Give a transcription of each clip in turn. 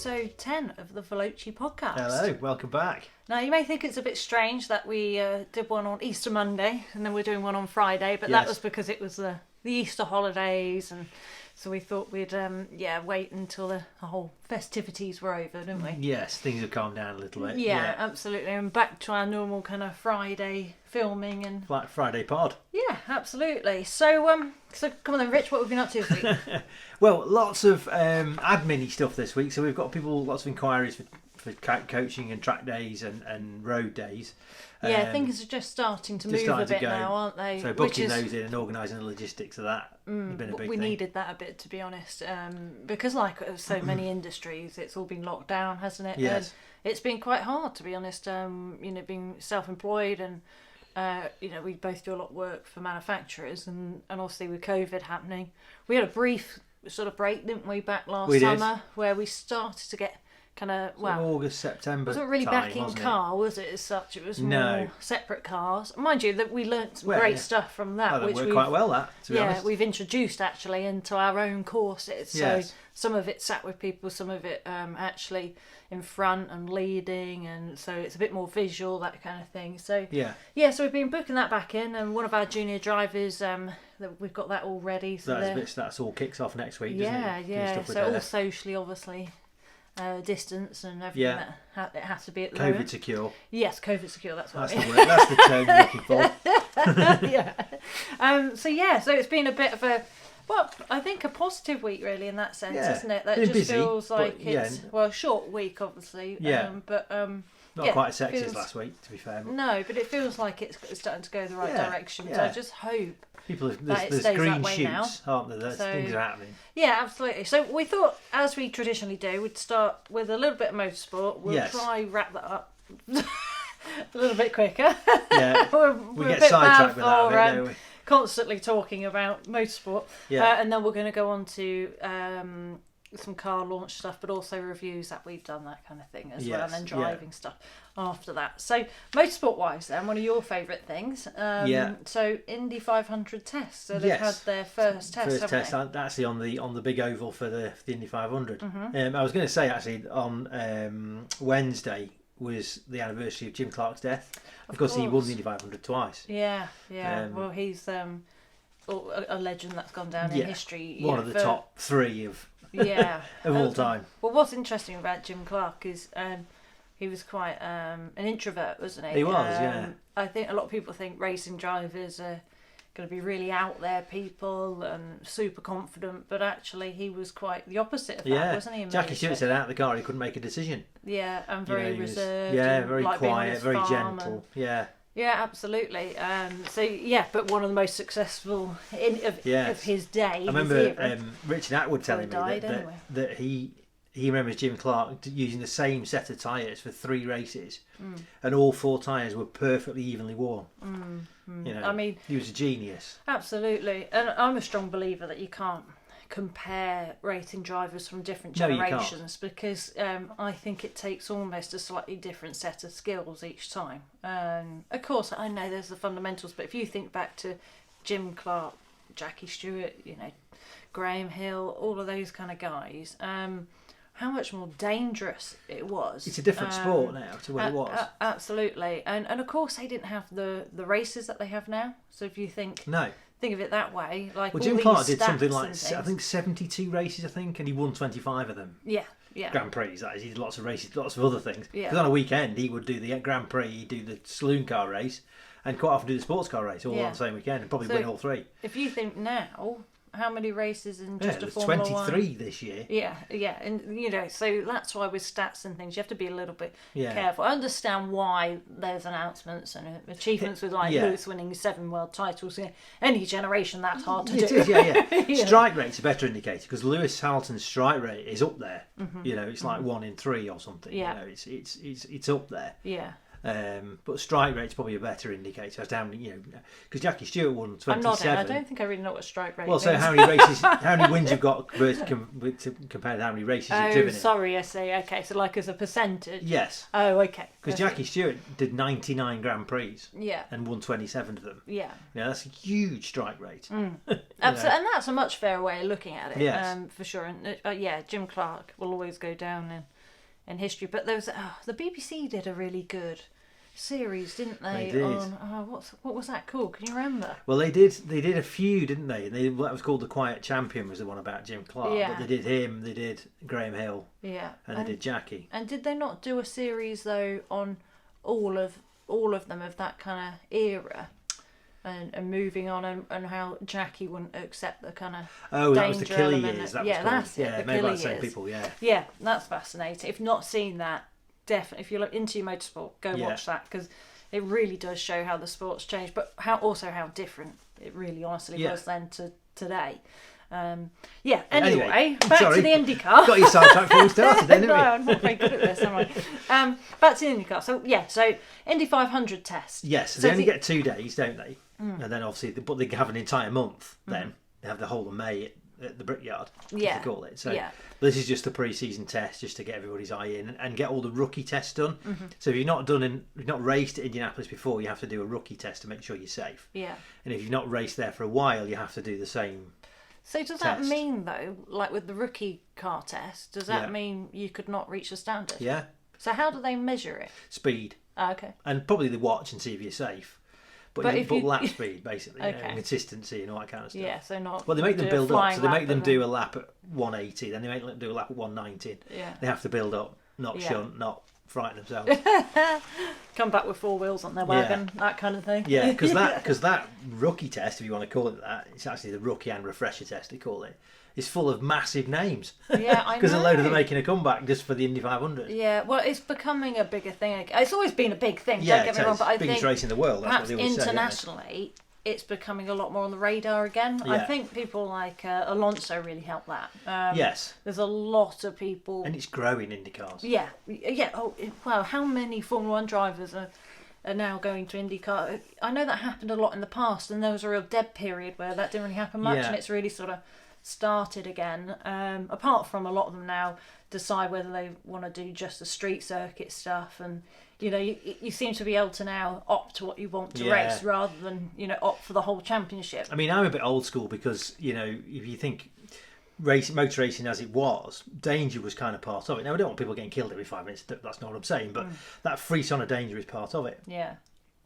episode 10 of the Veloce Podcast. Hello, welcome back. Now, you may think it's a bit strange that we did one on Easter Monday and then we're doing one on Friday, but that was because it was the Easter holidays, and so we thought we'd wait until the whole festivities were over, didn't we? Yes, things have calmed down a little bit. Yeah, absolutely. And back to our normal kind of Friday filming and like Friday pod. Yeah, absolutely. So come on then, Rich, what have we been up to this week? Well, lots of admin-y stuff this week. So we've got lots of inquiries for coaching and track days and road days. Yeah, things are just starting to move a bit now, aren't they? So booking those in and organising the logistics of that has been a big thing. We needed that a bit, to be honest, because like so many industries, it's all been locked down, hasn't it? Yes. And it's been quite hard, to be honest, being self-employed and, we both do a lot of work for manufacturers and obviously with COVID happening. We had a brief sort of break, didn't we, back last summer, where we started to get kind of August, September. Wasn't really back in car, was it? As such, it was more separate cars. Mind you, that we learnt some great stuff from that, which worked quite well. That to be honest, we've introduced actually into our own courses. Yes. So some of it sat with people, some of it actually in front and leading, and so it's a bit more visual, that kind of thing. So so we've been booking that back in, and one of our junior drivers, we've got that all ready. So that's all kicks off next week. Doesn't it? Yeah. So all socially, obviously. Distance and everything that it has to be at the moment. COVID secure. Yes, COVID secure. That's what I mean. That's the term you're looking for. So it's been a bit of I think a positive week really in that sense, isn't it? That been just busy, feels like it's a short week, obviously. Not quite as sexy as last week, to be fair. No, but it feels like it's starting to go the right direction. So I just hope. There's green shoots, aren't there? Things are happening. Yeah, absolutely. So we thought, as we traditionally do, we'd start with a little bit of motorsport. We'll try wrap that up a little bit quicker. Yeah, we get sidetracked with that a bit, don't we? Constantly talking about motorsport. Yeah. And then we're going to go on to some car launch stuff, but also reviews that we've done, that kind of thing as well, and then driving stuff after that. So motorsport wise then, one of your favourite things, so Indy 500 tests, so they've had their first test, actually on the big oval for the Indy 500. I was going to say actually on Wednesday was the anniversary of Jim Clark's death. Of course he won the Indy 500 twice. Well, he's a legend that's gone down in history, one of the top three of all time. Well, what's interesting about Jim Clark is he was quite an introvert, wasn't he? He was, I think a lot of people think racing drivers are going to be really out there people and super confident, but actually he was quite the opposite of that, wasn't he? Jackie Stewart said out of the car he couldn't make a decision. Yeah, and very reserved. Very quiet, very gentle. Yeah, absolutely. But one of the most successful of his day. I remember Richard Atwood telling me that he remembers Jim Clark using the same set of tyres for 3 races, and all 4 tyres were perfectly evenly worn. I mean, he was a genius. Absolutely, and I'm a strong believer that you can't compare racing drivers from different generations because I think it takes almost a slightly different set of skills each time. Of course, I know there's the fundamentals, but if you think back to Jim Clark, Jackie Stewart, Graham Hill, all of those kind of guys, how much more dangerous it was. It's a different sport now to what it was. Absolutely, and of course they didn't have the races that they have now. So if you think of it that way, Jim Clark did something like I think 72 races, and he won 25 of them. Yeah. Grand Prix, that is. He did lots of races, lots of other things. Yeah. Because on a weekend he would do the Grand Prix, he'd do the saloon car race, and quite often do the sports car race all on the same weekend, and probably win all 3. If you think now, how many races in just a Formula 23 this year. Yeah, and so that's why with stats and things you have to be a little bit careful. I understand why there's announcements and achievements with Lewis winning 7 world titles. Any generation that's hard to do. It is, Strike rate's a better indicator because Lewis Hamilton's strike rate is up there. It's like 1 in 3 or something. It's up there. Yeah. But strike rate's probably a better indicator as to how many, because Jackie Stewart won 27. I'm nodding. I don't think I really know what strike rate means. So how many wins you've got compared to how many races you've driven in. Sorry, I see. Okay, so like as a percentage. Yes. Oh, okay. Because Jackie Stewart did 99 Grand Prix. Yeah. And won 27 of them. Yeah. That's a huge strike rate. Absolutely, and that's a much fairer way of looking at it. Yes. For sure. And Jim Clark will always go down in history. But there was the BBC did a really good series, didn't they? They did. On what was that called? Can you remember? Well, they did a few, didn't they? And that was called The Quiet Champion, was the one about Jim Clark. Yeah. But they did him, they did Graham Hill, yeah, and they did Jackie. And did they not do a series though on all of them of that kind of era? And moving on, and how Jackie wouldn't accept the kind of that was the killer years. That was called. That's it. Yeah, made by the same people. Yeah, that's fascinating. If not seen that, definitely. If you're into motorsport, go watch that, because it really does show how the sport's changed, but how different it really honestly was then to today. Anyway, back to the IndyCar. Got your sidetracked before we started, then, didn't we? No, I'm not very good at this, am I? Back to the IndyCar. So Indy 500 test. Yes, so they only get 2 days, don't they? And then obviously, but they have an entire month. Then they have the whole of May at the Brickyard, as they call it. So this is just the pre-season test, just to get everybody's eye in and get all the rookie tests done. So if you've not raced at Indianapolis before, you have to do a rookie test to make sure you're safe. Yeah. And if you've not raced there for a while, you have to do the same. So does that mean though, like with the rookie car test, does that mean you could not reach the standard? Yeah. So how do they measure it? Speed. Oh, okay. And probably they watch and see if you're safe. But lap speed, basically, and consistency and all that kind of stuff. Yeah, so not. Well, they make them build up, so they make them do a lap at 180, then they make them do a lap at 190. Yeah. They have to build up, not shunt, not frighten themselves. Come back with 4 wheels on their wagon, that kind of thing. Yeah, because that rookie test, if you want to call it that, it's actually the rookie and refresher test, they call it. It's full of massive names. Yeah, I know. Because a load of them making a comeback just for the Indy 500. Yeah, well, it's becoming a bigger thing. It's always been a big thing, yeah, don't get me wrong, but I biggest think race in the world. That's perhaps what they always internationally, it's becoming a lot more on the radar again. Yeah. I think people like Alonso really helped that. Yes. There's a lot of people... And it's growing IndyCars. Yeah. Oh, well, how many Formula 1 drivers are now going to IndyCar? I know that happened a lot in the past, and there was a real dead period where that didn't really happen much, and it's really sort of started again. Apart from a lot of them now decide whether they want to do just the street circuit stuff, and you seem to be able to now opt to what you want to race rather than opt for the whole championship. I mean, I'm a bit old school because if you think motor racing as it was, danger was kind of part of it. Now, I don't want people getting killed every 5 minutes, that's not what I'm saying, but that free zone of danger is part of it. Yeah.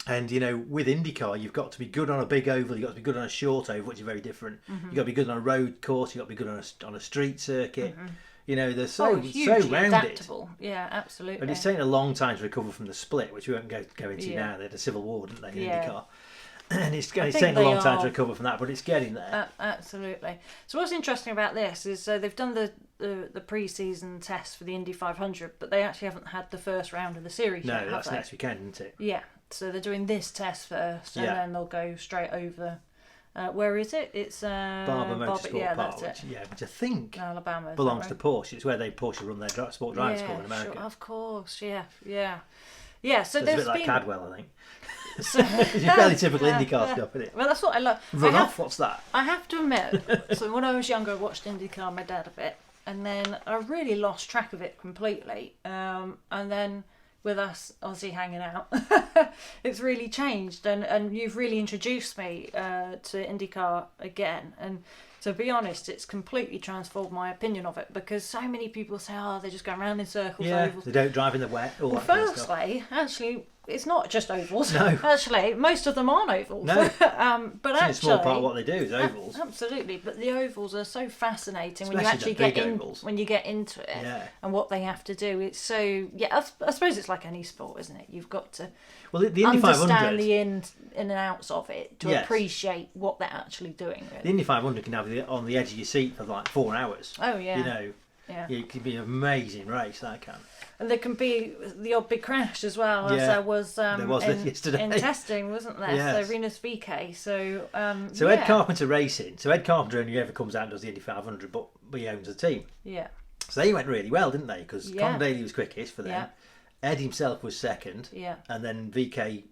And with IndyCar, you've got to be good on a big oval, you've got to be good on a short oval, which is very different. You've got to be good on a road course, you've got to be good on a street circuit. They're so rounded. Adaptable. Yeah, absolutely. And it's taken a long time to recover from the split, which we won't go into now. They had a civil war, didn't they, in IndyCar? And it's taken a long time to recover from that, but it's getting there. Absolutely. So what's interesting about this is they've done the pre-season test for the Indy 500, but they actually haven't had the first round of the series yet, No, that's next weekend, isn't it? Yeah. So they're doing this test first, and then they'll go straight over. Where is it? It's Barber Motorsport Park, which I think Alabama belongs to Porsche. It's where Porsche run their sport driving school in America. Sure, of course, yeah. So it's there's a bit like been... Cadwell, I think. It's fairly typical IndyCar stuff, isn't it? Well, that's what I love. Runoff, what's that? I have to admit, so when I was younger, I watched IndyCar with my dad a bit, and then I really lost track of it completely. And then with us Aussie hanging out, it's really changed, and you've really introduced me to IndyCar again, and to be honest, it's completely transformed my opinion of it, because so many people say, they're just going around in circles, ovals. They don't drive in the wet, all that kind of stuff. Actually, it's not just ovals. No. Actually, most of them aren't ovals. No. But it's a small part of what they do is ovals. Absolutely, but the ovals are so fascinating. Especially when you actually when you get into it and what they have to do. It's so I suppose it's like any sport, isn't it? You've got to the Indy 500, understand the in and outs of it to appreciate what they're actually doing. Really. The Indy 500 can have you on the edge of your seat for like 4 hours. Oh yeah. It can be an amazing race, that can. And there can be the odd big crash as well, as there was yesterday in testing, wasn't there? Yes. So Renus VK. So Ed Carpenter Racing. So Ed Carpenter only ever comes out and does the Indy 500, but he owns the team. Yeah. So they went really well, didn't they? Because Con Daly was quickest for them. Yeah. Ed himself was second. Yeah. And then VK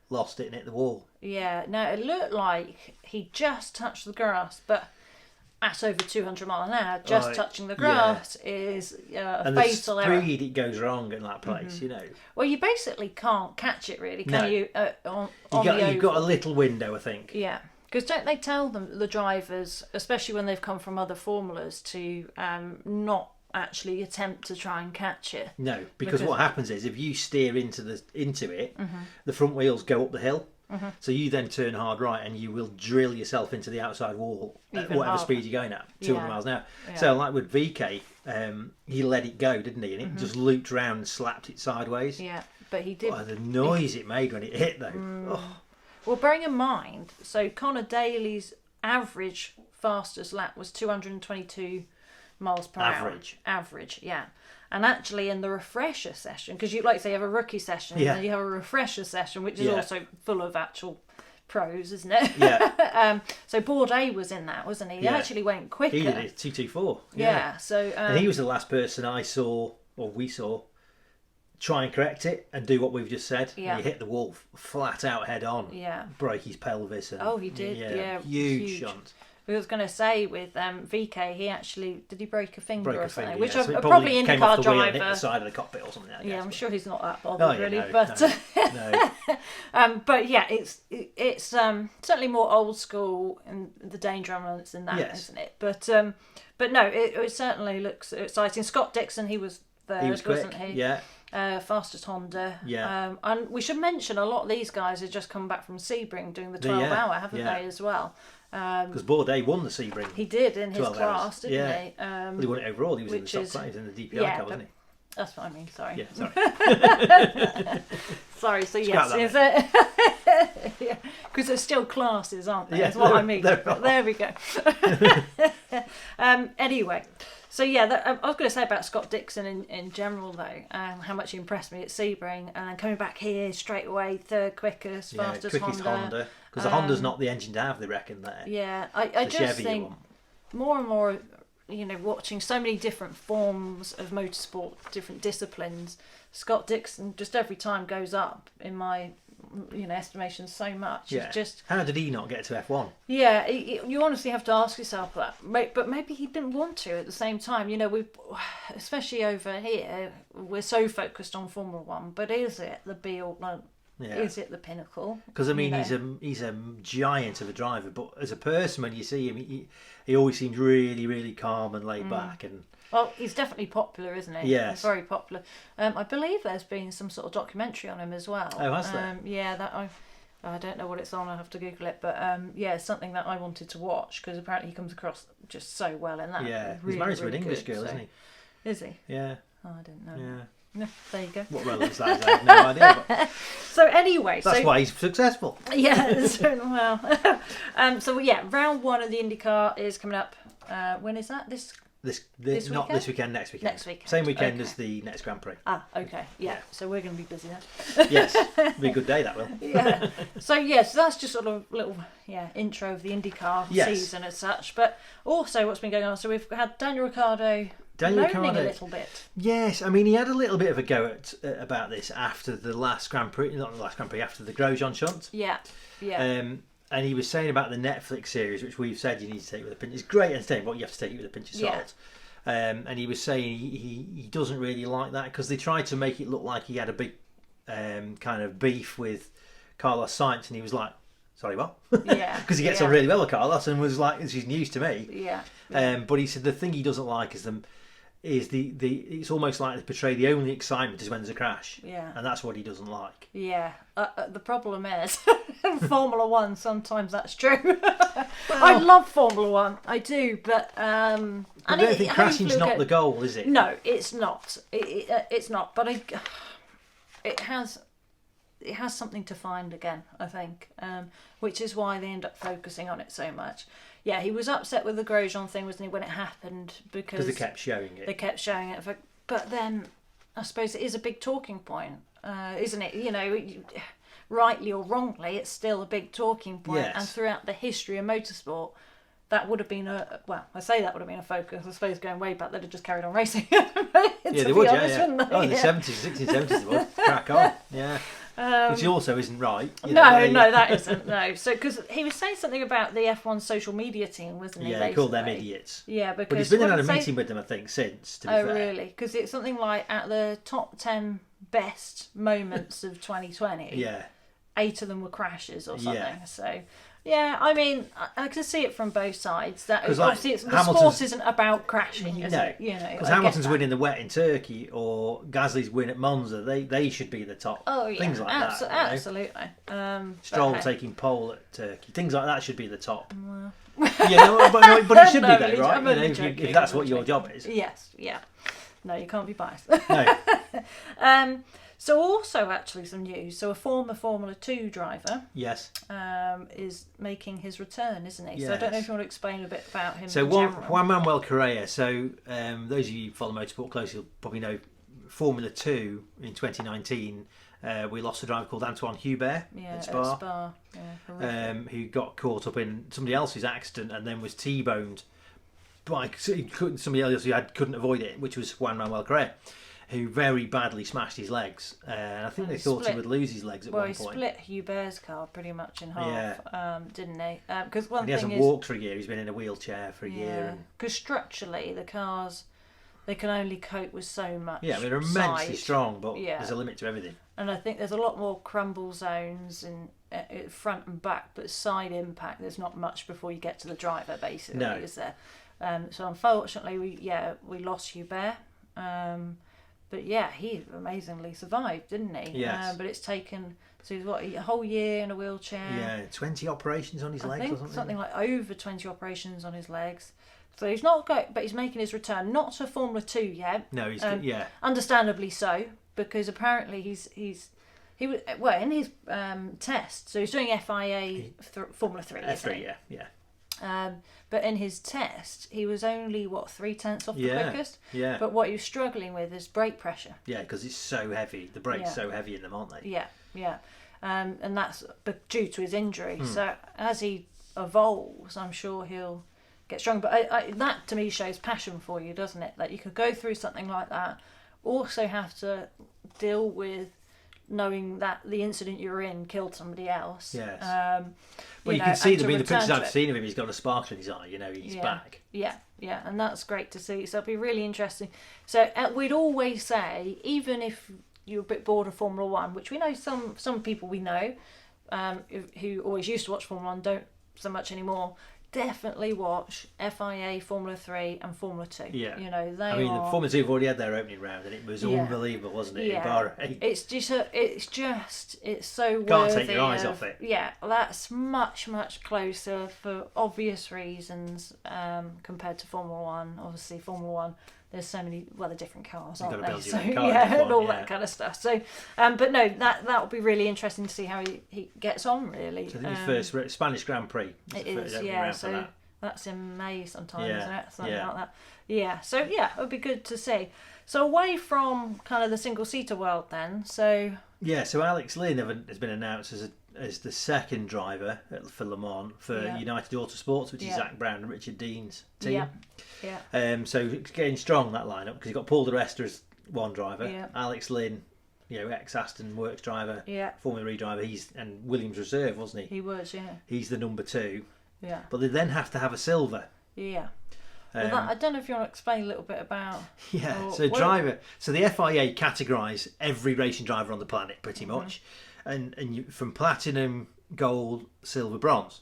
lost it and hit the wall. Yeah. No, it looked like he just touched the grass, but at over 200 mile an hour, just touching the grass is a fatal error. And the speed it goes wrong in that place, Well, you basically can't catch it, really, can you? You've got a little window, I think. Yeah. Because don't they tell the drivers, especially when they've come from other formulas, to not actually attempt to try and catch it. No, because what happens is if you steer into it, the front wheels go up the hill. So you then turn hard right and you will drill yourself into the outside wall at whatever speed you're going at, 200 miles an hour. Yeah. So like with VK, he let it go, didn't he? And it just looped around and slapped it sideways. Yeah, but he did. Oh, the noise it made when it hit though. Oh. Well, bearing in mind, so Connor Daly's average fastest lap was 222 miles per hour. Average, yeah. And actually in the refresher session, because you like say you have a rookie session and you have a refresher session, which is also full of actual pros, isn't it? Yeah. So Bourdais was in that, wasn't he? He actually went quicker. He did it 224. Yeah. So and he was the last person we saw try and correct it and do what we've just said. Yeah. He hit the wall flat out head on. Yeah. Broke his pelvis. And, he did. Yeah. Huge shunt. I was going to say with VK, he actually did he break a finger or something? Which so probably IndyCar driver. And hit the side of the cockpit or something. I'm sure he's not that bothered really. No, but no. But yeah, it's certainly more old school and the danger elements in that, isn't it? But no, it certainly looks exciting. Scott Dixon, he was third, wasn't he? Yeah. Fastest Honda. Yeah. And we should mention a lot of these guys have just come back from Sebring doing the 12-hour, haven't they, as well? Because Bourdais won the Sebring. He did in his class, didn't he? Well, he won it overall. He was in the top place in the DPI car, wasn't he? That's what I mean. Sorry. Yeah, sorry. Sorry. So yes, is it? Yeah, because there's still classes, aren't there? Yeah, that's what I mean. There we go. Anyway. So yeah, I was going to say about Scott Dixon in general though, how much he impressed me at Sebring, and then coming back here straight away, third quickest, fastest Honda. Because the Honda's not the engine to have, they reckon there. Yeah, I just Chevy think more and more, watching so many different forms of motorsport, different disciplines. Scott Dixon just every time goes up in my estimation so much. Yeah. It's just, how did he not get to F1? Yeah, you honestly have to ask yourself that. But maybe he didn't want to at the same time. We, especially over here, we're so focused on Formula One. But is it the be-all? Is it the pinnacle? Because he's a giant of a driver. But as a person, when you see him, he always seems really, really calm and laid back. And well, he's definitely popular, isn't he? Yes. He's very popular. I believe there's been some sort of documentary on him as well. Oh, has there? Yeah, that I don't know what it's on. I'll have to Google it. But it's something that I wanted to watch because apparently he comes across just so well in that. Yeah, really, he's married to really an English good, girl, isn't he? Is he? Yeah. Oh, I didn't know. Yeah. No, there you go. What relevance that is, I have no idea. But so anyway, that's why he's successful. Yeah. So round one of the IndyCar is coming up. When is that? This not this weekend, next weekend. Next weekend. Same weekend as the next Grand Prix. Ah, okay. Yeah. So we're going to be busy then. Yes. It'll be a good day, that will. Yeah. So that's just sort of a little intro of the IndyCar season as such. But also what's been going on. So we've had Daniel Ricciardo moaning a little bit. Yes, I mean he had a little bit of a go at about this after the last Grand Prix, not the last Grand Prix, after the Grosjean shunt. Yeah. And he was saying about the Netflix series, which we've said you need to take with a pinch. It's great entertainment, but you have to take it with a pinch of salt. And he was saying he doesn't really like that because they tried to make it look like he had a big kind of beef with Carlos Sainz, and he was like, sorry, what? Yeah. Because he gets on really well with Carlos and was like, this is news to me. Yeah. But he said the thing he doesn't like is the it's almost like they portray the only excitement is when there's a crash. Yeah. And that's what he doesn't like. Yeah. The problem is Formula One, sometimes that's true. I love Formula One, I do, but I don't think crashing's not the goal, is it? No, it's not. It's not, but it has something to find again, I think, which is why they end up focusing on it so much. Yeah, he was upset with the Grosjean thing, wasn't he, when it happened, because they kept showing it. But then I suppose it is a big talking point, isn't it? Rightly or wrongly, it's still a big talking point. Yes. And throughout the history of motorsport, that would have been a focus. I suppose going way back, they'd have just carried on racing. They would, wouldn't they? Oh, in the 70s, 1670s, they would. Crack on, yeah. Which also isn't right. No, that isn't. No, so because he was saying something about the F1 social media team, wasn't he? Yeah, he called them idiots. Yeah, because but he's been in a meeting with them, I think, since. To be fair. Really? Because it's something like at the top 10 best moments of 2020. Yeah. 8 of them were crashes or something. Yeah. So, yeah, I mean, I can see it from both sides. That obviously, the sport isn't about crashing, is it? You know, because Hamilton's winning the wet in Turkey, or Gasly's win at Monza. They should be the top. Oh yeah, things like that. Absolutely. Stroll taking pole at Turkey. Things like that should be the top. Well. But it should be though, right? If that's what your job is. Yes. Yeah. No, you can't be biased. No. So also actually some news. So a former Formula 2 driver, yes, is making his return, isn't he? Yes. So I don't know if you want to explain a bit about him. So Juan Manuel Correa. So those of you who follow motorsport closely will probably know Formula 2 in 2019. We lost a driver called Antoine Hubert at Spa, who got caught up in somebody else's accident and then was T-boned by somebody else who couldn't avoid it, which was Juan Manuel Correa, who very badly smashed his legs. And I think they thought he would lose his legs at one point. Well, he split Hubert's car pretty much in half, didn't he? Because he hasn't walked for a year. He's been in a wheelchair for a year. Because structurally, the cars, they can only cope with so much. Yeah, they're immensely strong, but there's a limit to everything. And I think there's a lot more crumble zones in front and back, but side impact, there's not much before you get to the driver, basically, is there? So unfortunately, we lost Hubert. But yeah, he amazingly survived, didn't he? Yes. But it's taken, so he's a whole year in a wheelchair. Yeah, 20 operations on his legs or something? Something like over 20 operations on his legs. So he's not going, but he's making his return, not to Formula 2 yet. No, he's understandably so, because apparently he was in his test. So he's doing FIA Formula 3. F3, yeah. But in his test, he was only 3/10 off the quickest. Yeah. But what he was struggling with is brake pressure. Yeah, because it's so heavy. The brakes so heavy in them, aren't they? Yeah. And that's due to his injury. So as he evolves, I'm sure he'll get stronger. But that to me shows passion for you, doesn't it? That you could go through something like that, also have to deal with knowing that the incident you're in killed somebody else. Yes. Well, you can see the pictures I've seen of him. He's got a sparkle in his eye. He's back. Yeah, and that's great to see. So it'll be really interesting. So we'd always say, even if you're a bit bored of Formula 1, which we know some people we know who always used to watch Formula 1 don't so much anymore. Definitely watch FIA, Formula 3 and Formula 2. Yeah. The Formula 2 have already had their opening round and it was unbelievable, wasn't it? Yeah. In Bahrain. It's so Can't take your eyes off it. Yeah, that's much, much closer for obvious reasons compared to Formula 1. Obviously, Formula 1, there's so many, they're different cars, aren't they? So, and all that kind of stuff. So, but no, that will be really interesting to see how he gets on, really. So I think his first Spanish Grand Prix. It is, yeah. So that's in May sometime, isn't it? Something like that. Yeah. So it would be good to see. So away from kind of the single-seater world, then. So Alex Lynn has been announced as the second driver for Le Mans for United Autosports, which is Zach Brown and Richard Dean's team. Yeah. So it's getting strong, that lineup, because you've got Paul Di Resta as one driver, Alex Lynn, ex-Aston Works driver, Formula E driver, and Williams reserve, wasn't he? He was, yeah. He's the number 2. Yeah. But they then have to have a silver. Yeah. Well, I don't know if you want to explain a little bit about... Yeah, so the FIA categorise every racing driver on the planet, pretty much. And from platinum, gold, silver, bronze.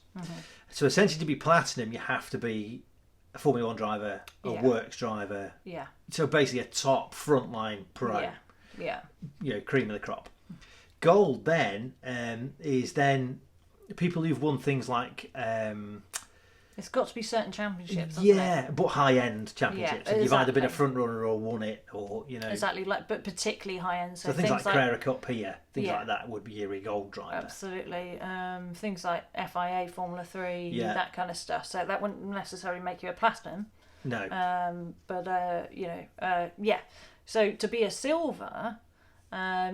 So essentially to be platinum, you have to be a Formula 1 driver, a works driver. Yeah. So basically a top frontline pro. Yeah. Cream of the crop. Gold then is then people who've won things like... it's got to be certain championships, but high-end championships. Yeah, You've either been a front runner or won it, or exactly, but particularly high-end. So things like Carrera Cup here, things like that would be your gold driver. Absolutely, things like FIA, Formula 3, that kind of stuff. So that wouldn't necessarily make you a platinum. No. So to be a silver,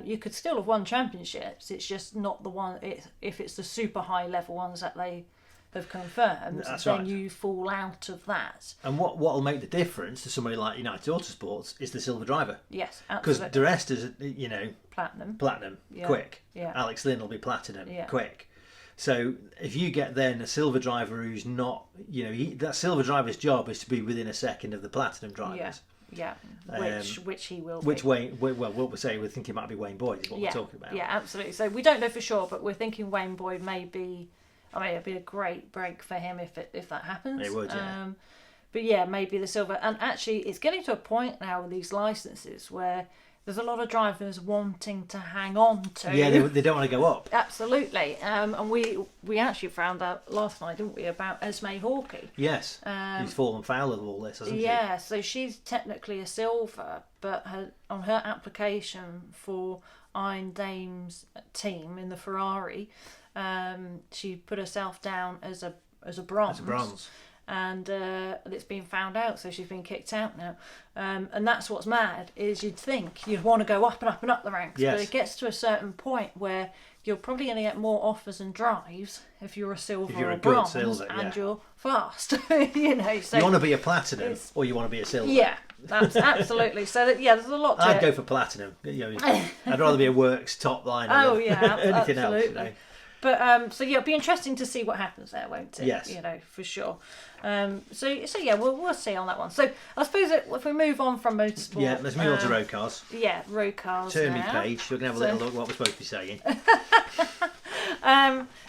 you could still have won championships. It's just not the one. If it's the super high-level ones that they have confirmed, then you fall out of that. And what'll make the difference to somebody like United Autosports is the silver driver. Yes, absolutely. Because Di Resta's, platinum, quick. Yeah. Alex Lynn will be platinum, yeah. quick. So if you get then a silver driver who's not, that silver driver's job is to be within a second of the platinum drivers. Yeah, which he will. Which Wayne? Well, what we're saying, we're thinking it might be Wayne Boyd. Is what we're talking about. Yeah, absolutely. So we don't know for sure, but we're thinking Wayne Boyd may be. I mean, it'd be a great break for him if that happens. It would, yeah. But yeah, maybe the silver. And actually, it's getting to a point now with these licenses where there's a lot of drivers wanting to hang on to. Yeah, they don't want to go up. Absolutely. And we actually found out last night, didn't we, about Esme Hawkey. Yes. He's fallen foul of all this, hasn't he? Yeah, so she's technically a silver, but on her application for Iron Dame's team in the Ferrari, she put herself down as a bronze. As a bronze. And it's been found out, so she's been kicked out now. And that's what's mad, is you'd think you'd want to go up and up and up the ranks, but it gets to a certain point where you're probably going to get more offers and drives if you're a silver or a bronze, and you're fast. So you want to be a platinum or you want to be a silver. Yeah, that's absolutely. So there's a lot to I'd go for platinum. I'd rather be a works top line than anything absolutely. else. But so it'll be interesting to see what happens there, won't it? Yes. For sure. So yeah, we'll see on that one. So I suppose if we move on from motorsport, let's move on to road cars. Yeah, road cars. Turn me page. We're gonna have a little look at what we're supposed to be saying.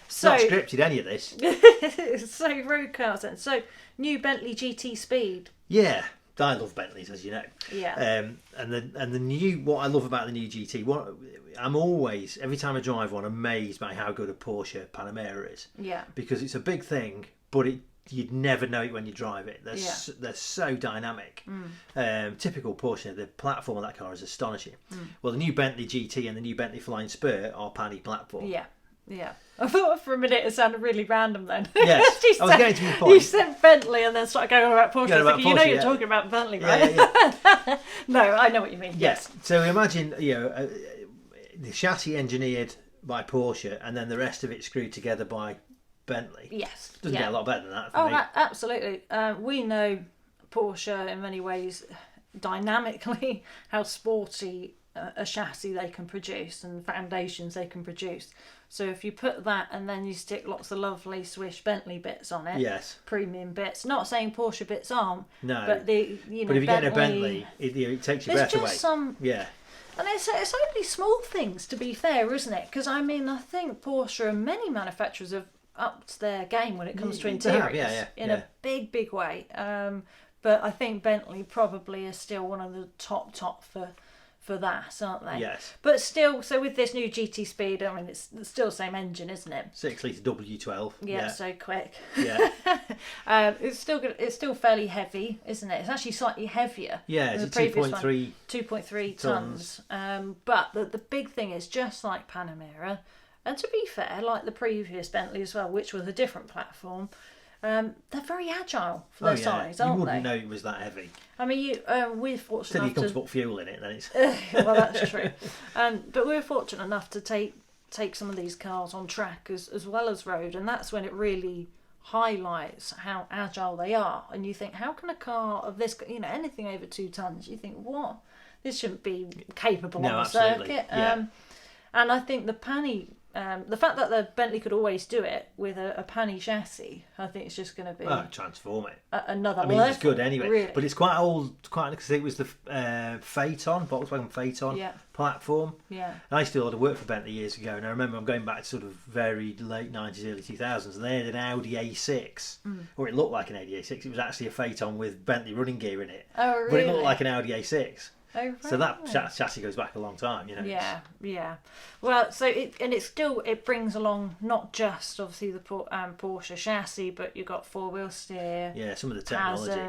So not scripted any of this. So road cars then. So new Bentley GT Speed. Yeah. I love Bentleys, as you know. Yeah. And the new, what I love about the new GT, I'm always, every time I drive one, amazed by how good a Porsche Panamera is. Yeah. Because it's a big thing, but you'd never know it when you drive it. They're so dynamic. Typical Porsche, the platform of that car is astonishing. Well, the new Bentley GT and the new Bentley Flying Spur are Panny platform. Yeah. Yeah. I thought for a minute it sounded really random then. Yes, I was getting to the point. You said Bentley and then started going on about Porsche. You're talking about Bentley, right? Yeah. No, I know what you mean. Yes. So imagine, the chassis engineered by Porsche and then the rest of it screwed together by Bentley. Yes. Doesn't get a lot better than that for me. Absolutely. We know Porsche in many ways dynamically how sporty a chassis they can produce and foundations they can produce. So if you put that and then you stick lots of lovely Swiss Bentley bits on it, yes, premium bits. Not saying Porsche bits aren't, no, but but if you get a Bentley, it takes your breath away. And it's only small things, to be fair, isn't it? Because I think Porsche and many manufacturers have upped their game when it comes to interiors in a big way. But I think Bentley probably is still one of the top for that, aren't they? Yes. But still, so with this new GT Speed, I mean, it's still the same engine, isn't it? 6 litre W12. Yeah, so quick. Yeah. It's still good. It's still fairly heavy, isn't it? It's actually slightly heavier. Yeah, it's 2.3. 2.3 tons. But the big thing is, just like Panamera, and to be fair, like the previous Bentley as well, which was a different platform, they're very agile for their size, aren't they? You wouldn't know it was that heavy. I mean, we're fortunate enough you come to put fuel in it, then it's... well, that's true. But we're fortunate enough to take some of these cars on track as well as road, and that's when it really highlights how agile they are. And you think, how can a car of this, anything over 2 tons, you think, what? This shouldn't be capable on the circuit. Yeah. And I think the Panny... the fact that the Bentley could always do it with a Panny chassis, I think it's just going to be... transform it. Another level. It's good anyway. Really. But it's quite old, because it was the Phaeton, Volkswagen Phaeton platform. Yeah. And I still had to work for Bentley years ago, and I remember I'm going back to sort of very late 90s, early 2000s, and they had an Audi A6, or it looked like an Audi A6. It was actually a Phaeton with Bentley running gear in it. Oh, really? But it looked like an Audi A6. Oh, right. So that chassis goes back a long time, Yeah. Well, so it brings along not just obviously the Porsche chassis, but you've got 4-wheel steer. Yeah, some of the technology.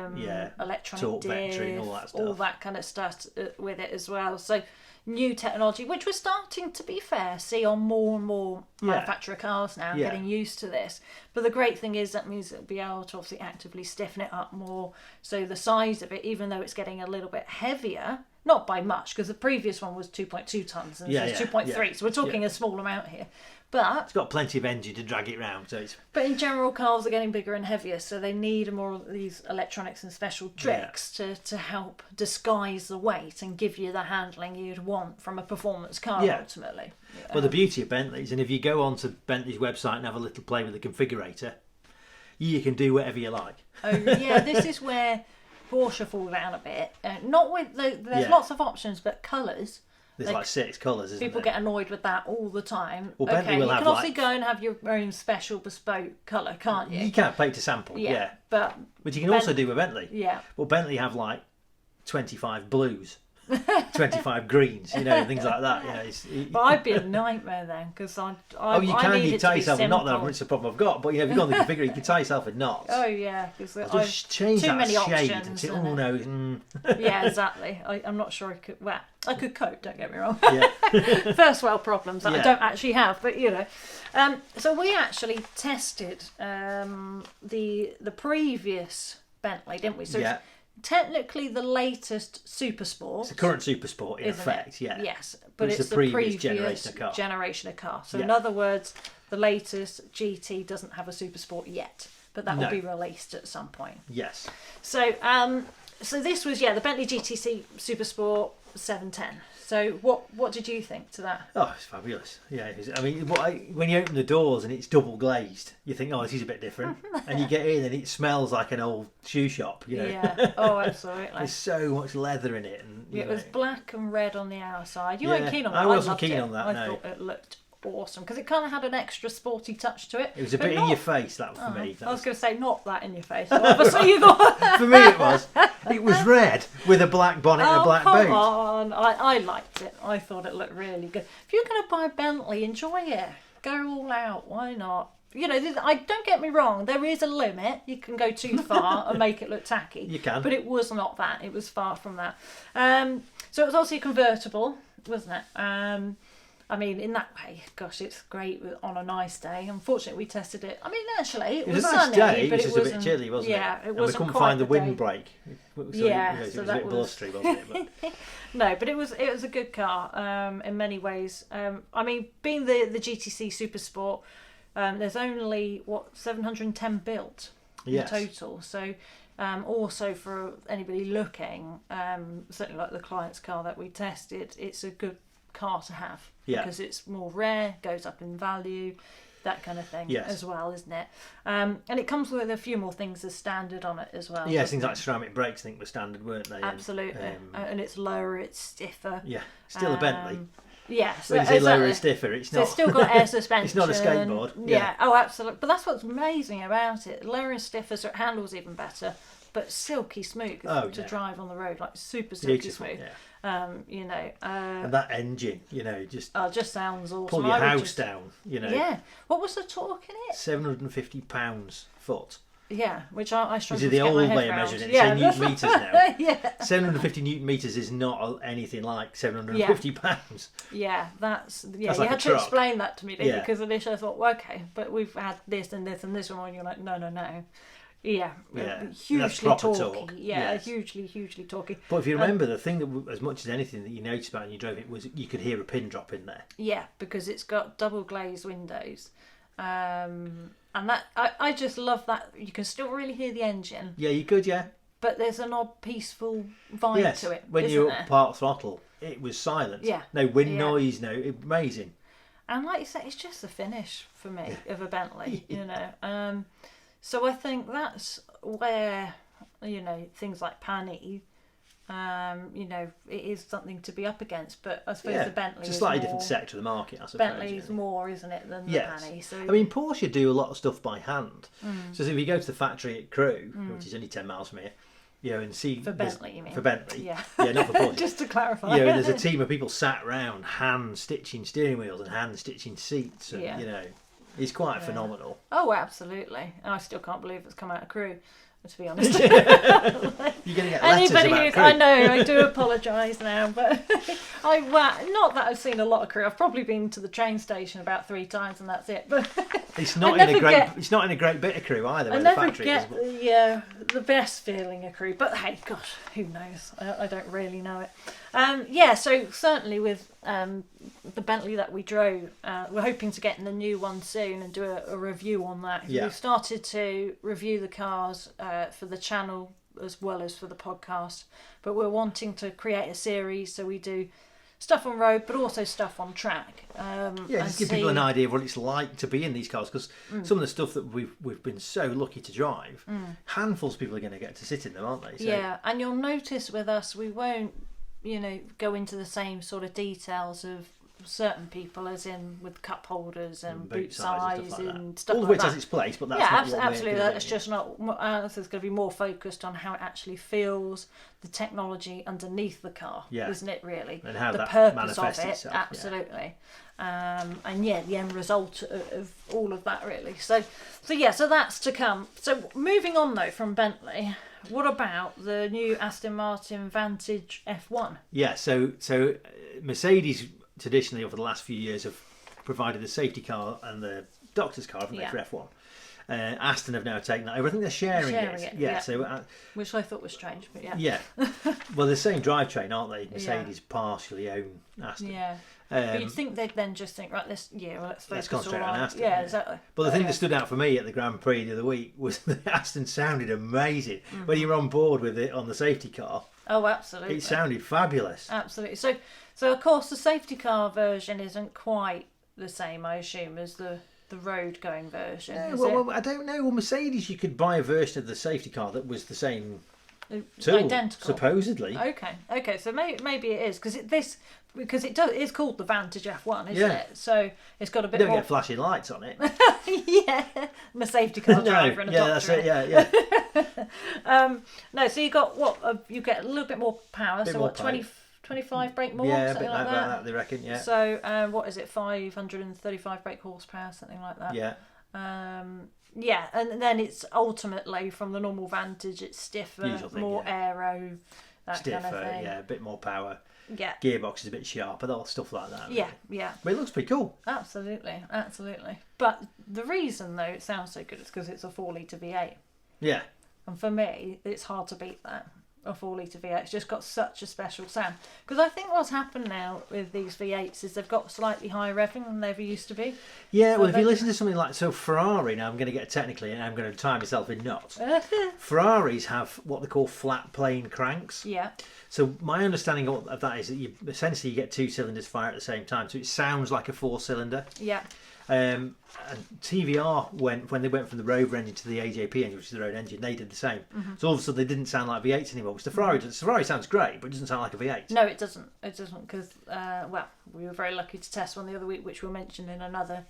Electronic torque diff, vectoring, all that stuff. All that kind of stuff with it as well. So new technology, which we're starting, to be fair, see on more and more manufacturer cars now, getting used to this. But the great thing is that means it'll be able to obviously actively stiffen it up more. So the size of it, even though it's getting a little bit heavier, not by much, because the previous one was 2.2 tons and this is 2.3, so we're talking a small amount here. But it's got plenty of engine to drag it round. So but in general, cars are getting bigger and heavier, so they need more of these electronics and special tricks to help disguise the weight and give you the handling you'd want from a performance car ultimately. Well, the beauty of Bentley's, and if you go onto Bentley's website and have a little play with the configurator, you can do whatever you like. Oh yeah, this is where Porsche fall down a bit. Not with there's lots of options, but colours. There's like 6 colours, isn't People there? get annoyed with that all the time. Well, Bentley will you have can obviously go and have your own special bespoke colour, can't you? You can plate to sample, yeah. But you can also do with Bentley. Yeah. Well, Bentley have like 25 blues. 25 greens, things like that. But I'd be a nightmare then, because you tie yourself in knots. That's the problem I've got. But if you've got the configure, you can tie yourself in knots. Oh yeah, because just change too that many shade. Options, Yeah, exactly. I'm not sure I could. Well, I could cope. Don't get me wrong. Yeah. First world problems that I don't actually have, but So we actually tested the previous Bentley, didn't we? So yeah. Technically the latest Super Sport. It's the current Super Sport in effect, yeah. Yes, but it's the previous generation of car. So in other words, the latest GT doesn't have a Super Sport yet, but that will be released at some point. Yes. So so this was the Bentley GTC Super Sport 710. So what did you think to that? Oh, it's fabulous. Yeah, when you open the doors and it's double glazed, you think, oh, this is a bit different. And you get in and it smells like an old shoe shop. Yeah. Oh, absolutely. There's so much leather in it. And it was black and red on the outside. You weren't keen on that. I wasn't keen on that. I thought it looked awesome because it kind of had an extra sporty touch to it. It was a bit in your face, that for me. I was going to say not that in your face. Obviously you got. For me it was. It was red with a black bonnet and a black boot. Come on, I liked it. I thought it looked really good. If you're going to buy Bentley, enjoy it. Go all out. Why not? Don't get me wrong. There is a limit. You can go too far and make it look tacky. You can, but it was not that. It was far from that. So it was also convertible, wasn't it? In that way, gosh, it's great on a nice day. Unfortunately, we tested it. It was a nice sunny, day, but it was just a bit chilly, wasn't it? Yeah, it wasn't. And we couldn't find the windbreak. So it was a bit blustery, wasn't it? But... No, but it was a good car in many ways. Being the GTC Super Sport, there's only 710 built in total. So. Also for anybody looking, certainly like the client's car that we tested, it's a good car to have because it's more rare, goes up in value, that kind of thing as well, isn't it? And it comes with a few more things as standard on it as well. Yeah, things like ceramic brakes, I think, were standard, weren't they? Absolutely. And it's lower, it's stiffer. Yeah, still a Bentley. Yes. When you say lower and stiffer, it's not. It's still got air suspension. It's not a skateboard. Yeah. Oh, absolutely. But that's what's amazing about it. Lower and stiffer, so it handles even better, but silky smooth to drive on the road, like super silky smooth. Yeah. And that engine, just sounds awesome. Pull your house down, Yeah. What was the torque in it? 750 pounds-foot. Yeah, which I struggle to to get my head around. the old way of measuring it. It's in newton metres now. Yeah. 750 newton metres is not anything like 750 pounds. Yeah, that's like you had to truck. Explain that to me, didn't you? Because initially I thought, well, okay, but we've had this and this and this one, and you're like, no. Yeah, hugely torquey. Hugely torquey. But if you remember, the thing that, as much as anything that you noticed about when you drove it, was you could hear a pin drop in there. Yeah, because it's got double glazed windows. And that I just love that you can still really hear the engine. Yeah, you could, but there's an odd peaceful vibe to it. When you're at part throttle, it was silent. Yeah, no wind noise, amazing. And like you say, it's just the finish for me of a Bentley, so I think that's where things like Pani, it is something to be up against. But I suppose the Bentley it's a slightly different sector of the market, I suppose. Bentley's more, isn't it, than the Pani? So Porsche do a lot of stuff by hand. So if you go to the factory at Crewe, which is only 10 miles from here, and see for Bentley, you mean? For Bentley, yeah, not for Porsche. Just to clarify, there's a team of people sat round hand stitching steering wheels and hand stitching seats, and it's quite phenomenal. Oh, absolutely. And I still can't believe it's come out of Crewe, to be honest. You're going to get letters about Crewe. I know, I do apologise now, but not that I've seen a lot of Crewe. I've probably been to the train station about 3 times and that's it. But it's not in a great bit of Crewe either. I never get the best feeling of Crewe. But hey, gosh, who knows? I don't really know it. So certainly with the Bentley that we drove, we're hoping to get in the new one soon and do a review on that. We've started to review the cars for the channel as well as for the podcast, but we're wanting to create a series, so we do stuff on road, but also stuff on track. Just give people an idea of what it's like to be in these cars, because some of the stuff that we've been so lucky to drive, handfuls of people are going to get to sit in them, aren't they? So, yeah, and you'll notice with us, we won't, go into the same sort of details of certain people, as in with cup holders and boot size and stuff like that. All of which has its place, but that's not what absolutely. That's just not. It's going to be more focused on how it actually feels, the technology underneath the car, isn't it? Really, and how the that purpose manifests of it, itself. absolutely. And the end result of all of that, really. So that's to come. So moving on though from Bentley, what about the new Aston Martin Vantage F1? Yeah, so Mercedes traditionally over the last few years have provided the safety car and the doctor's car, haven't they, for F1? Aston have now taken that over. I think they're sharing it. Yeah. So, which I thought was strange, but yeah. Yeah. Well, the same drivetrain, aren't they? Mercedes partially own Aston. Yeah. But you'd think they'd then just think, right, let's focus concentrate on Aston. Yeah, exactly. But the thing that stood out for me at the Grand Prix the other week was that Aston sounded amazing when you were on board with it on the safety car. Oh, absolutely. It sounded fabulous. Absolutely. So of course, the safety car version isn't quite the same, I assume, as the road going version. Yeah, well, I don't know. Well, Mercedes, you could buy a version of the safety car that was the same tool, identical, supposedly. Okay. So maybe it is because it's called the Vantage F1, isn't it? So it's got a bit. You don't get flashing lights on it. Yeah, and a safety car driver and a doctor. That's it. Yeah. No, so you got what? You get a little bit more power. So what? 25 brake more, something like that. They reckon, yeah. So what is it? 535 brake horsepower, something like that. Yeah. And then it's ultimately from the normal Vantage, it's stiffer, more aero, that stiffer, kind of thing. Yeah, a bit more power. Yeah. Gearbox is a bit sharper, all stuff like that. Really. Yeah. But it looks pretty cool. Absolutely. But the reason though it sounds so good is because it's a 4-litre V8. Yeah. And for me, it's hard to beat that. A 4-litre V8. It's just got such a special sound. Because I think what's happened now with these V8s is they've got slightly higher revving than they ever used to be. Yeah, so well, if you listen to something like Ferrari, now I'm going to get technically and I'm going to tie myself in knots. Ferraris have what they call flat plane cranks. Yeah. So my understanding of that is that you essentially get 2 cylinders fire at the same time, so it sounds like a 4-cylinder. Yeah. And TVR when they went from the Rover engine to the AJP engine, which is their own engine, they did the same. Mm-hmm. So all of a sudden they didn't sound like V8s anymore. Which the Ferrari sounds great, but it doesn't sound like a V8. No, it doesn't. It doesn't because we were very lucky to test one the other week, which we'll mention in another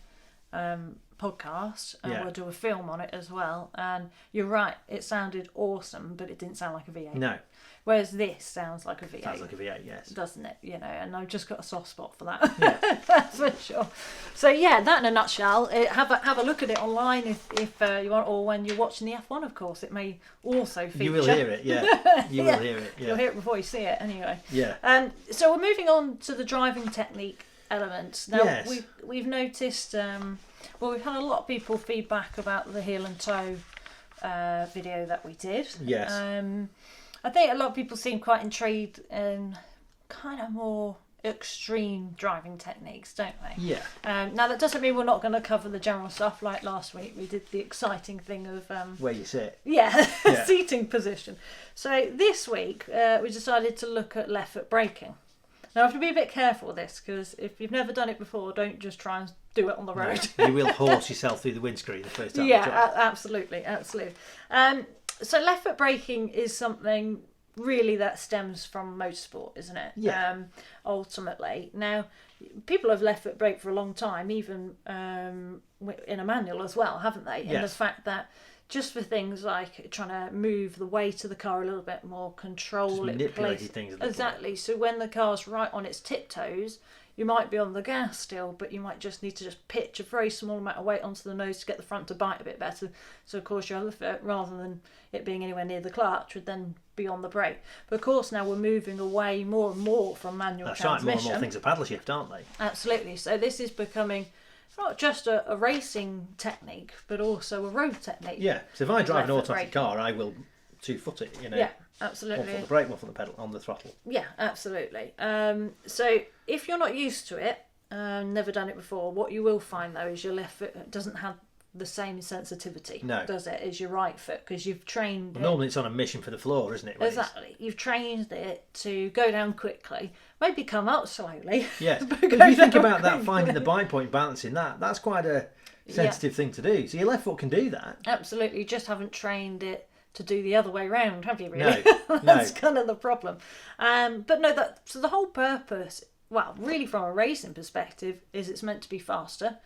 podcast, and we'll do a film on it as well. And you're right, it sounded awesome, but it didn't sound like a V8. No. Whereas this sounds like a V8. Sounds like a V8, yes. Doesn't it? And I've just got a soft spot for that. Yeah. That's for sure. So that in a nutshell. Have a look at it online if you want, or when you're watching the F1, of course. It may also feature. You will hear it, yeah. You will hear it, yeah. You'll hear it before you see it, anyway. Yeah. So we're moving on to the driving technique elements. Now, we've noticed, we've had a lot of people feedback about the heel and toe video that we did. Yes. I think a lot of people seem quite intrigued in kind of more extreme driving techniques, don't they? Yeah. Now that doesn't mean we're not going to cover the general stuff. Like last week, we did the exciting thing of where you sit. Yeah, seating position. So this week we decided to look at left foot braking. Now I have to be a bit careful with this because if you've never done it before, don't just try and do it on the road. No, you will horse yourself through the windscreen the first time. Yeah, absolutely. So left foot braking is something really that stems from motorsport, isn't it? Yeah. Ultimately. Now, people have left foot brake for a long time, even in a manual as well, haven't they? Yes. In the fact that just for things like trying to move the weight of the car a little bit more, control just it, manipulating things. Exactly. So when the car's right on its tiptoes, you might be on the gas still, but you might just need to just pitch a very small amount of weight onto the nose to get the front to bite a bit better. So of course your other foot, rather than it being anywhere near the clutch, would then be on the brake. But of course now we're moving away more and more from manual transmission. Right, more and more things are paddle shift, aren't they? Absolutely. So this is becoming not just a racing technique, but also a road technique. Yeah. So if I drive an automatic car, I will 2-foot it. Yeah. Absolutely. One foot on the brake, one foot on the pedal, on the throttle. Yeah, absolutely. So if you're not used to it, never done it before, what you will find though is your left foot doesn't have the same sensitivity, no. does it, as your right foot? Because you've trained it. Normally it's on a mission for the floor, isn't it? Exactly. You've trained it to go down quickly, maybe come up slowly. Yes. But if you think about that, finding the bite point, balancing that's quite a sensitive thing to do. So your left foot can do that. Absolutely. You just haven't trained it to do the other way round, have you, really? No. That's kind of the problem. But no, so the whole purpose, well, really from a racing perspective, is it's meant to be faster.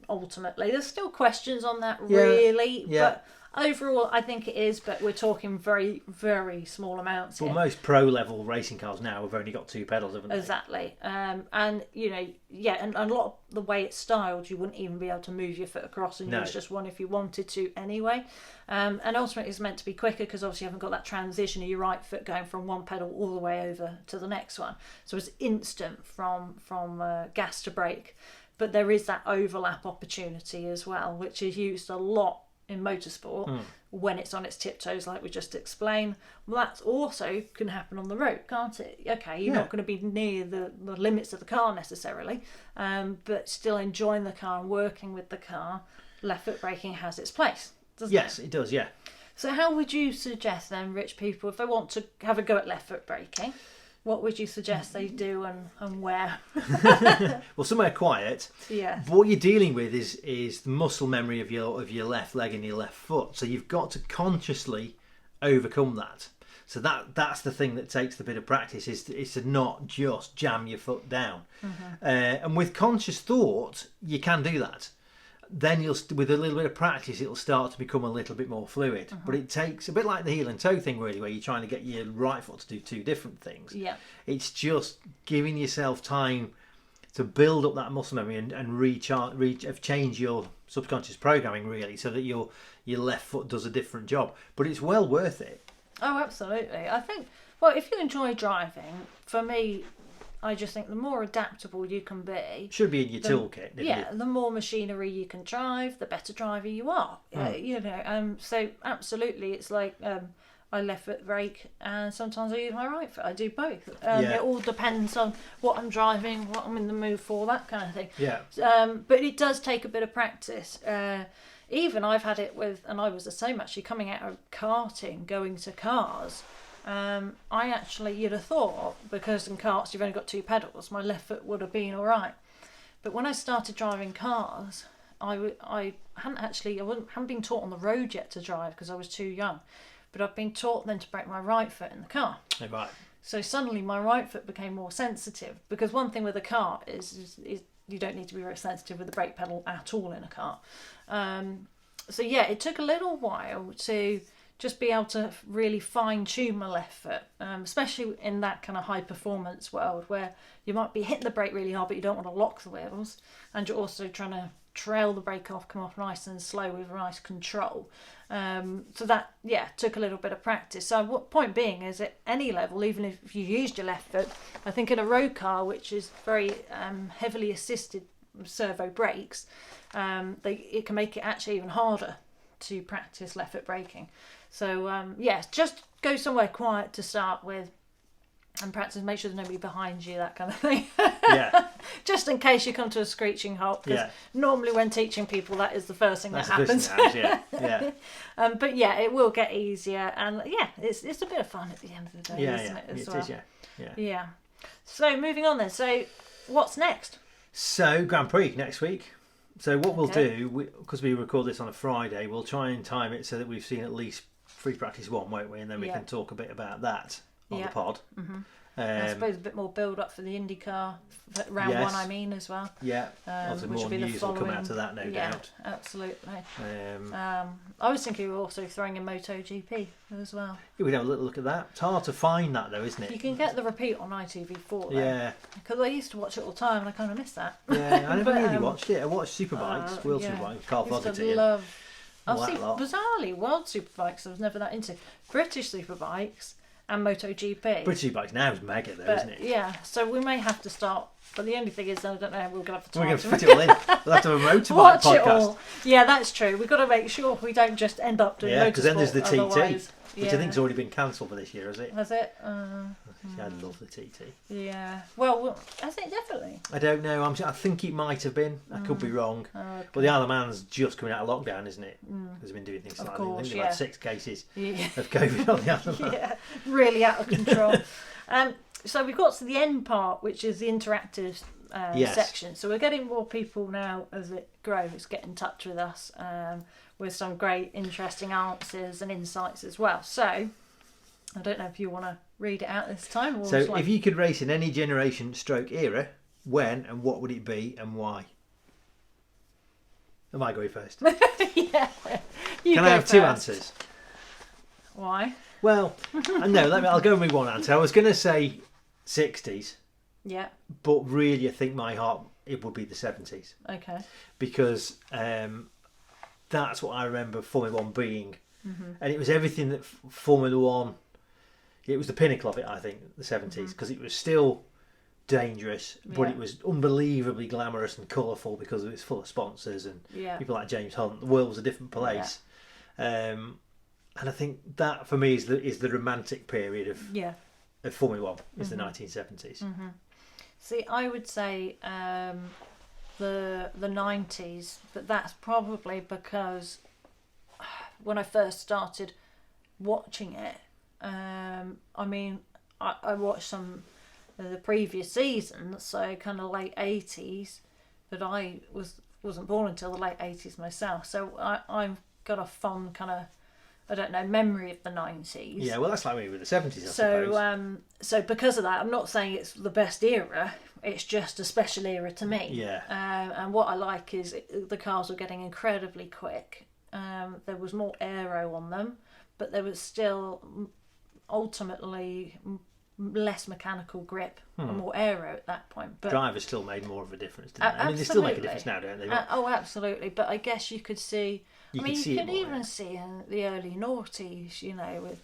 Ultimately, there's still questions on that, really, but overall I think it is, but we're talking very, very small amounts here. Well, most pro level racing cars now have only got 2 pedals, haven't they? Exactly. And you know, and a lot of the way it's styled, you wouldn't even be able to move your foot across and use just one if you wanted to anyway. And ultimately it's meant to be quicker because obviously you haven't got that transition of your right foot going from one pedal all the way over to the next one, so it's instant from gas to brake. But there is that overlap opportunity as well, which is used a lot in motorsport when it's on its tiptoes, like we just explained. Well, that also can happen on the road, can't it? Okay, you're not going to be near the limits of the car necessarily, but still enjoying the car and working with the car. Left foot braking has its place, doesn't it? Yes, it does, yeah. So how would you suggest then, rich people, if they want to have a go at left foot braking, what would you suggest they do and where? Well, somewhere quiet. Yeah. But what you're dealing with is the muscle memory of your left leg and your left foot. So you've got to consciously overcome that. So that's the thing that takes the bit of practice is to not just jam your foot down. And with conscious thought, you can do that. Then with a little bit of practice, it'll start to become a little bit more fluid. But it takes a bit like the heel and toe thing, really, where you're trying to get your right foot to do 2 different things. Yeah. It's just giving yourself time to build up that muscle memory and change your subconscious programming, really, so that your left foot does a different job. But it's well worth it. Oh, absolutely. I think, well, if you enjoy driving, for me, I just think the more adaptable you can be... Should be in your toolkit. Yeah, the more machinery you can drive, the better driver you are. You know, so absolutely, it's like I left foot brake and sometimes I use my right foot. I do both. It all depends on what I'm driving, what I'm in the mood for, that kind of thing. Yeah. But it does take a bit of practice. Even I've had it with, and I was the same actually, coming out of karting, going to cars. I actually, you'd have thought, because in karts you've only got 2 pedals, my left foot would have been all right. But when I started driving cars, I hadn't been taught on the road yet to drive because I was too young. But I've been taught then to brake my right foot in the car. Oh, right. So suddenly my right foot became more sensitive, because one thing with a car is you don't need to be very sensitive with the brake pedal at all in a car. So yeah, it took a little while to just be able to really fine-tune my left foot, especially in that kind of high-performance world where you might be hitting the brake really hard but you don't want to lock the wheels, and you're also trying to trail the brake off, come off nice and slow with nice control. So that, took a little bit of practice. So what point being is at any level, even if you used your left foot, I think in a road car, which is very heavily assisted servo brakes, it can make it actually even harder to practice left foot braking. So just go somewhere quiet to start with and practice. Make sure there's nobody behind you, that kind of thing. Yeah. Just in case you come to a screeching halt, because normally when teaching people that is the first thing that happens. But it will get easier, and it's a bit of fun at the end of the day, isn't it? Yeah. So moving on then. So what's next? So Grand Prix next week. So what we'll do, because we record this on a Friday, we'll try and time it so that we've seen at least free practice 1, won't we? And then we can talk a bit about that on the pod. Mm-hmm. I suppose a bit more build up for the IndyCar round 1, I mean, as well. Yeah, lots more news will come out of that, no doubt. Absolutely. I was thinking of also throwing in MotoGP as well. Yeah, we'd have a little look at that. It's hard to find that though, isn't it? You can get the repeat on ITV4 though. Yeah. Because I used to watch it all the time and I kind of miss that. Yeah, I never really watched it. I watched Superbikes, World Superbikes, Carl Fogarty. Bizarrely, World Superbikes I was never that into. British Superbikes and MotoGP. British Bikes now is mega though, isn't it? Yeah, so we may have to start. But the only thing is, I don't know, we're going to have to We're going to fit it all in. We'll have to have a motorbike podcast. Yeah, that's true. We've got to make sure we don't just end up doing motorsport. Yeah, because then there's the TT. which I think has already been cancelled for this year, has it? Has it? I love the TT. Yeah. Well, has it definitely? I don't know. I think it might have been. I could be wrong. Okay. But the Isle of Man's just coming out of lockdown, isn't it? Because they've been doing things like that. I think they've had 6 cases of COVID on the Isle of Man. Yeah, really out of control. So we've got to the end part, which is the interactive section. So we're getting more people now as it grows, get in touch with us with some great, interesting answers and insights as well. So I don't know if you want to read it out this time. Or so if you could race in any generation / era, when and what would it be and why? Am I going first? Yeah. Can I have 2 answers? Why? Well, no, I'll go with one answer. I was going to say 60s. Yeah. But really, I think my heart, it would be the 70s. Okay. Because that's what I remember Formula 1 being. And it was everything that Formula 1, it was the pinnacle of it, I think, the 70s. Because it was still dangerous, but it was unbelievably glamorous and colourful because it was full of sponsors and people like James Hunt. The world was a different place. And I think that, for me, is the romantic period of Formula 1, is the 1970s. See, I would say the 90s, but that's probably because when I first started watching it, I mean, I watched some of the previous seasons, so kind of late 80s, but I wasn't born until the late 80s myself, so I've got a fond kind of, I don't know, memory of the 90s. Yeah, well, that's like me with the 70s, I suppose. So because of that, I'm not saying it's the best era, it's just a special era to me. Yeah. And what I like is the cars were getting incredibly quick. There was more aero on them, but there was still ultimately less mechanical grip and more aero at that point. But drivers still made more of a difference, didn't they? I mean, they still make a difference now, don't they? Oh, absolutely. But I guess you could see... You could even see in the early noughties, you know, with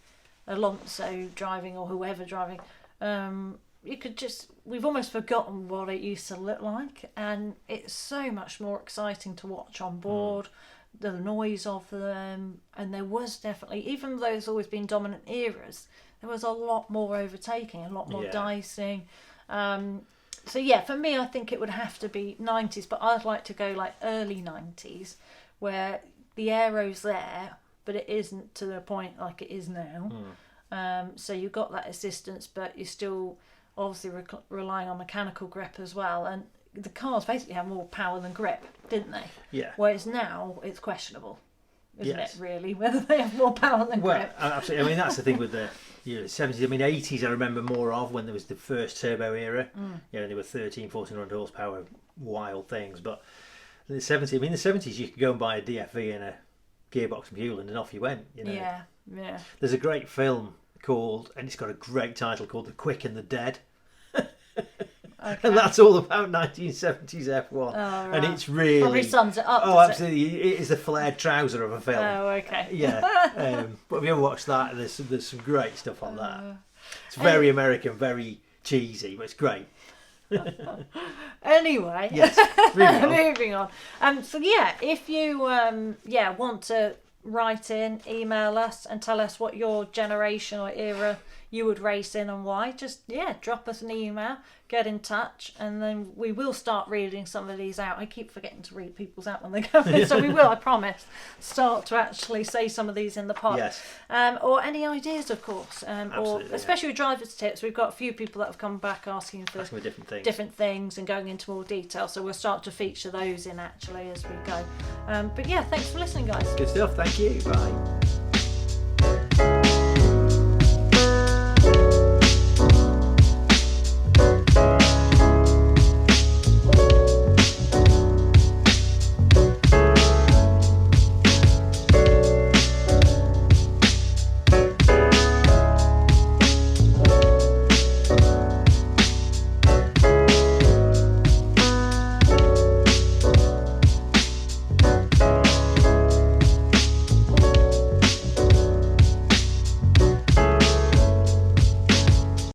Alonso driving or whoever driving, you could just... We've almost forgotten what it used to look like, and it's so much more exciting to watch on board, the noise of them, and there was definitely, even though there's always been dominant eras, there was a lot more overtaking, a lot more dicing. So yeah, for me, I think it would have to be 90s, but I'd like to go like early 90s, where the aero's there, but it isn't to the point like it is now. So you've got that assistance, but you're still obviously relying on mechanical grip as well. And the cars basically have more power than grip, didn't they? Yeah. Whereas now it's questionable, isn't it, really, whether they have more power than grip? Well, absolutely. I mean, that's the thing with the 70s. I mean, 80s I remember more of, when there was the first turbo era. You know, there were 1400 horsepower wild things. But the 70s, I mean, the 70s you could go and buy a DFV and a gearbox and fuel and off you went, you know. Yeah. There's a great film called, and it's got a great title called The Quick and the Dead. Okay. And that's all about 1970s F1. Oh, right. And it's really... Probably sums it up, Oh, absolutely. It is the flared trouser of a film. Oh, okay. Yeah. But if you ever watched that, there's some great stuff on that. It's very American, very cheesy, but it's great. Anyway, yes, moving on. So yeah, if you want to write in, email us and tell us what your generation or era you would race in and why, just drop us an email, get in touch, and then we will start reading some of these out. I keep forgetting to read people's out when they come in, so we will, I promise, start to actually say some of these in the pod. Yes. Or any ideas, of course, or especially with drivers' tips. We've got a few people that have come back asking for different things and going into more detail, so we'll start to feature those in actually as we go. But yeah, thanks for listening, guys. Good stuff. Thank you. Bye.